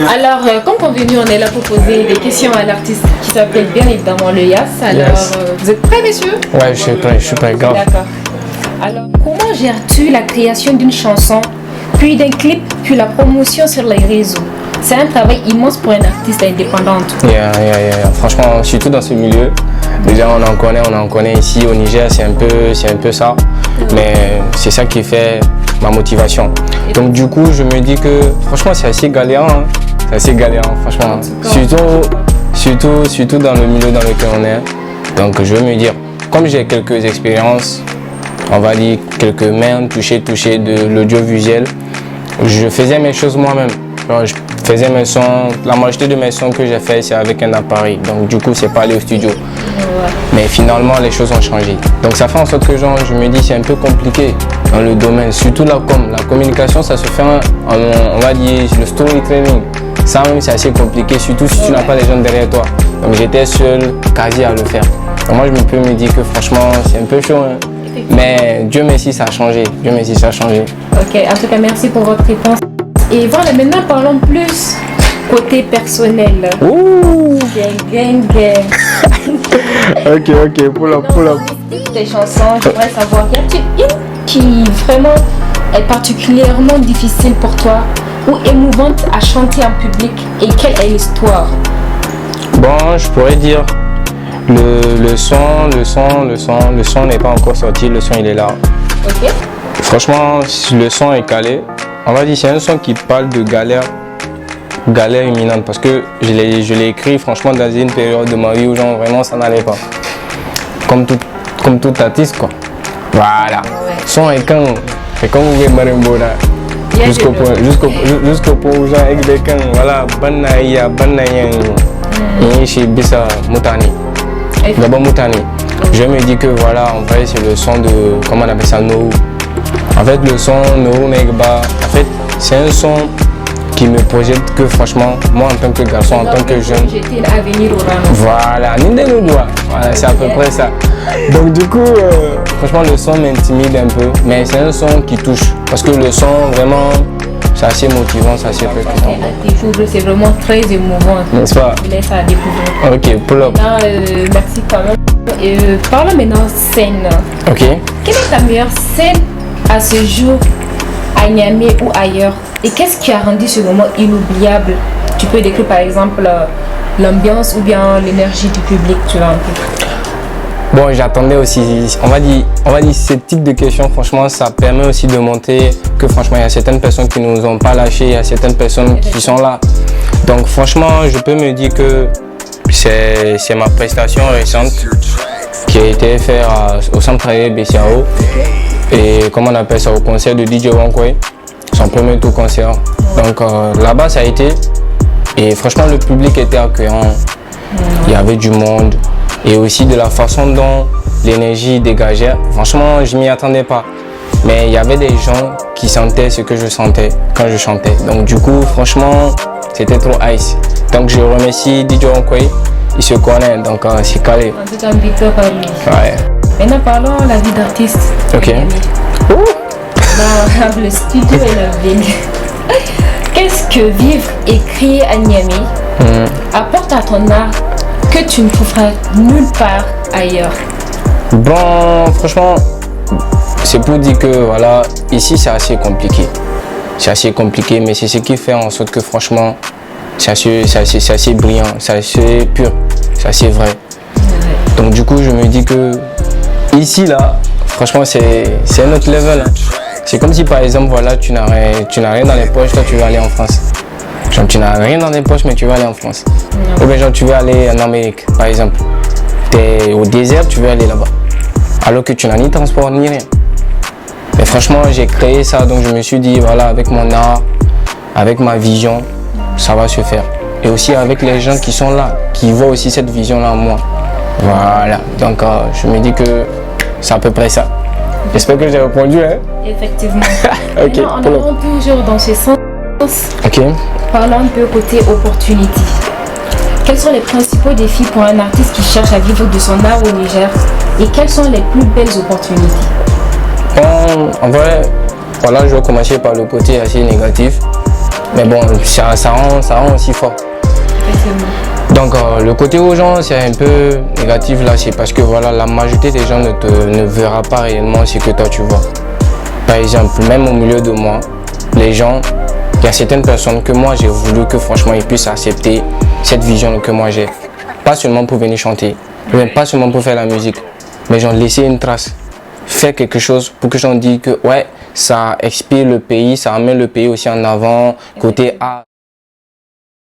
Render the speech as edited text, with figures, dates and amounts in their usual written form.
Alors, comme convenu, on est là pour poser des questions à l'artiste qui s'appelle bien évidemment le Yas. Alors, vous êtes prêts, messieurs? Ouais, je suis prêt, grave. D'accord. Alors, comment gères-tu la création d'une chanson, puis d'un clip, puis la promotion sur les réseaux? C'est un travail immense pour un artiste indépendant. Franchement, surtout dans ce milieu, déjà on en connaît ici au Niger, c'est un peu ça. Mais c'est ça qui fait ma motivation. Donc du coup, je me dis que franchement, c'est assez galérant. Hein. C'est assez galérant, franchement. Surtout dans le milieu dans lequel on est. Donc je veux me dire, comme j'ai quelques expériences, on va dire quelques mains touchées de l'audiovisuel, je faisais mes choses moi-même. Je faisais mes sons, la majorité de mes sons que j'ai fait, c'est avec un appareil. Donc du coup, c'est pas aller au studio. Mais finalement, les choses ont changé. Donc ça fait en sorte que je me dis c'est un peu compliqué dans le domaine, surtout la communication, ça se fait on va dire le storytelling. Ça même c'est assez compliqué, surtout si tu n'as pas les gens derrière toi. Donc j'étais seul, quasi à le faire. Donc moi je peux me dire que franchement c'est un peu chaud. Hein. Mais Dieu merci, ça a changé. Dieu merci, ça a changé. Ok, en tout cas merci pour votre réponse. Et voilà, maintenant parlons plus côté personnel. Ouh. Gang. Ok, pull up. Des chansons, j'aimerais savoir, y a-t-il une qui vraiment est particulièrement difficile pour toi ou émouvante à chanter en public et quelle est l'histoire? Bon, je pourrais dire le son n'est pas encore sorti, le son il est là. Ok. Franchement, le son est calé. On va dire c'est un son qui parle de galère imminente parce que je l'ai écrit franchement dans une période de ma vie où genre vraiment ça n'allait pas. Comme tout artiste quoi. Voilà. Son est quand vous voyez Marimbona. Jusqu'au point où genre avec des quand voilà banaya chez Bisa Moutani. D'abord Moutani. Je me dis que voilà, en vrai c'est le son de comment on appelle ça, Nohou. En fait le son Nohou Negba, en fait c'est un son qui me projette que franchement, moi en tant que garçon, en tant que jeune, voilà, c'est à peu près ça. Donc du coup, franchement le son m'intimide un peu, mais c'est un son qui touche, parce que le son vraiment, c'est assez motivant, c'est assez percutant. C'est vraiment très émouvant. N'est-ce pas? Je laisse à découvrir. Ok, pull up. Merci quand même. Parlons maintenant scène. Ok. Quelle est ta meilleure scène à ce jour à Niamey ou ailleurs? Et qu'est-ce qui a rendu ce moment inoubliable? Tu peux décrire par exemple l'ambiance ou bien l'énergie du public, tu vois un peu. Bon, j'attendais aussi, on va dire ce type de questions, franchement, ça permet aussi de montrer que franchement, il y a certaines personnes qui ne nous ont pas lâchés, il y a certaines personnes qui sont là. Donc franchement, je peux me dire que c'est ma prestation récente qui a été faite au centre BCAO. Et comment on appelle ça, au concert de DJ Wankwe, son premier tour concert. Donc là-bas ça a été, et franchement le public était accueillant, il y avait du monde, et aussi de la façon dont l'énergie dégageait, franchement je m'y attendais pas. Mais il y avait des gens qui sentaient ce que je sentais quand je chantais. Donc du coup franchement c'était trop ice. Donc je remercie DJ Wankwe, il se connaît, donc c'est calé. En tout cas, victoire à lui. Ouais. Maintenant parlons de la vie d'artiste. Ok. Dans le studio et la ville. Qu'est-ce que vivre et créer à Niamey apporte à ton art que tu ne trouveras nulle part ailleurs? Bon, franchement, c'est pour dire que voilà, ici c'est assez compliqué. C'est assez compliqué, mais c'est ce qui fait en sorte que franchement, c'est assez brillant, c'est assez pur, c'est assez vrai. Donc du coup, je me dis que ici là, franchement, c'est un autre level. Hein. C'est comme si par exemple, voilà, tu n'as rien dans les poches, toi tu veux aller en France. Genre tu n'as rien dans les poches, mais tu veux aller en France. Ou bien genre tu veux aller en Amérique, par exemple. Tu es au désert, tu veux aller là-bas. Alors que tu n'as ni transport ni rien. Mais franchement, j'ai créé ça, donc je me suis dit, voilà, avec mon art, avec ma vision, ça va se faire. Et aussi avec les gens qui sont là, qui voient aussi cette vision-là en moi. Voilà, donc je me dis que c'est à peu près ça. J'espère que j'ai répondu. Hein? Effectivement. Ok. Maintenant, on avance toujours dans ce sens. Ok. Parlons un peu côté opportunité. Quels sont les principaux défis pour un artiste qui cherche à vivre de son art au Niger? Et quelles sont les plus belles opportunités? En vrai, voilà, je vais commencer par le côté assez négatif. Mais bon, ça rend aussi fort. Effectivement. Donc le côté aux gens, c'est un peu négatif là, c'est parce que voilà, la majorité des gens ne verra pas réellement ce que toi tu vois. Par exemple, même au milieu de moi, les gens, il y a certaines personnes que moi j'ai voulu que franchement ils puissent accepter cette vision que moi j'ai. Pas seulement pour venir chanter, pas seulement pour faire la musique, mais genre laisser une trace, faire quelque chose pour que j'en dise que ouais, ça expire le pays, ça amène le pays aussi en avant, côté art.